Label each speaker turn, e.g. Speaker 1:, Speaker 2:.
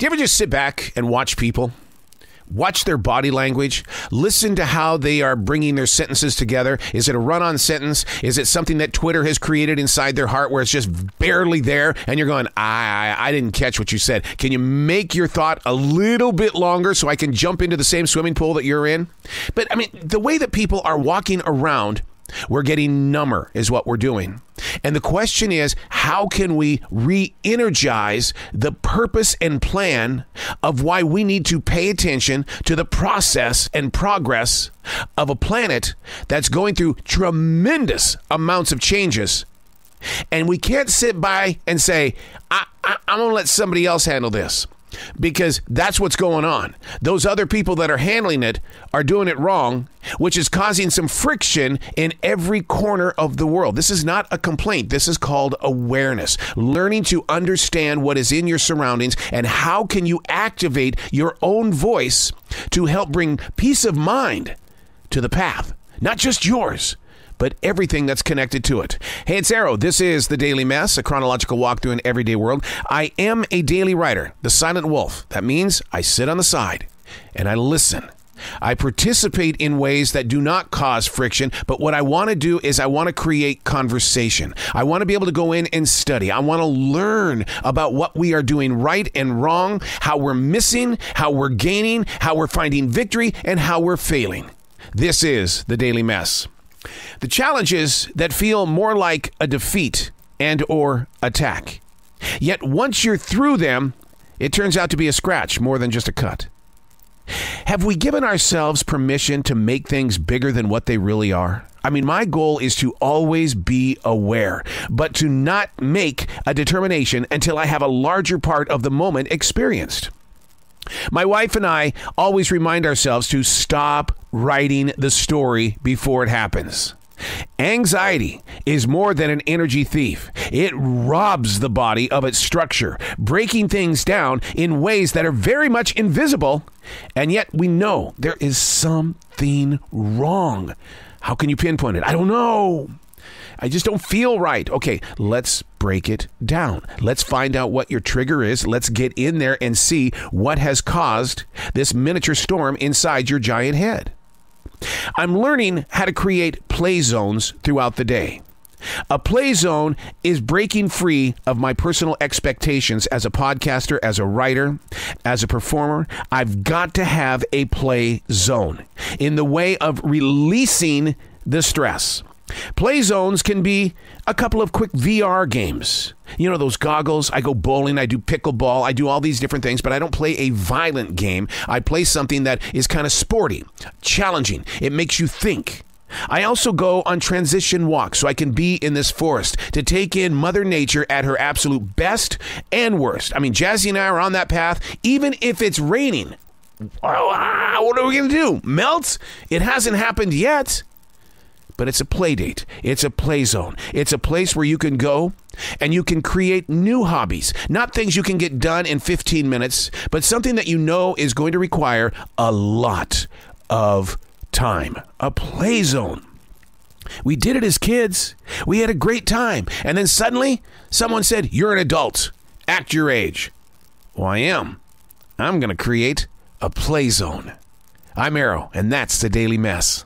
Speaker 1: Do you ever just sit back and watch people? Watch their body language. Listen to how they are bringing their sentences together. Is it a run-on sentence? Is it something that Twitter has created inside their heart where it's just barely there and you're going, I didn't catch what you said. Can you make your thought a little bit longer so I can jump into the same swimming pool that you're in? But, I mean, the way that people are walking around, we're getting number is what we're doing. And the question is, how can we re-energize the purpose and plan of why we need to pay attention to the process and progress of a planet that's going through tremendous amounts of changes? And we can't sit by and say, I'm going to let somebody else handle this. Because that's what's going on. Those other people that are handling it are doing it wrong, which is causing some friction in every corner of the world. This is not a complaint. This is called awareness. Learning to understand what is in your surroundings and how can you activate your own voice to help bring peace of mind to the path. Not just yours, but everything that's connected to it. Hey, it's Arrow. This is The Daily Mess, a chronological walk through an everyday world. I am a daily writer, the silent wolf. That means I sit on the side and I listen. I participate in ways that do not cause friction, but what I want to do is I want to create conversation. I want to be able to go in and study. I want to learn about what we are doing right and wrong, how we're missing, how we're gaining, how we're finding victory, and how we're failing. This is The Daily Mess. The challenges that feel more like a defeat and or attack. Yet once you're through them, it turns out to be a scratch more than just a cut. Have we given ourselves permission to make things bigger than what they really are? I mean, my goal is to always be aware, but to not make a determination until I have a larger part of the moment experienced. My wife and I always remind ourselves to stop writing the story before it happens. Anxiety is more than an energy thief. It robs the body of its structure, breaking things down in ways that are very much invisible, and yet we know there is something wrong. How can you pinpoint it? I don't know. I just don't feel right. Okay, let's break it down. Let's find out what your trigger is. Let's get in there and see what has caused this miniature storm inside your giant head. I'm learning how to create play zones throughout the day. A play zone is breaking free of my personal expectations as a podcaster, as a writer, as a performer. I've got to have a play zone in the way of releasing the stress. Play zones can be a couple of quick VR games. You know, those goggles. I go bowling, I do pickleball, I do all these different things, but I don't play a violent game. I play something that is kind of sporty, challenging. It makes you think. I also go on transition walks so I can be in this forest to take in Mother Nature at her absolute best and worst. I mean, Jazzy and I are on that path, even if it's raining. What are we going to do? Melt? It hasn't happened yet. But it's a play date. It's a play zone. It's a place where you can go and you can create new hobbies. Not things you can get done in 15 minutes, but something that you know is going to require a lot of time. A play zone. We did it as kids. We had a great time. And then suddenly, someone said, "You're an adult. Act your age." Well, I am. I'm going to create a play zone. I'm Arrow, and that's The Daily Mess.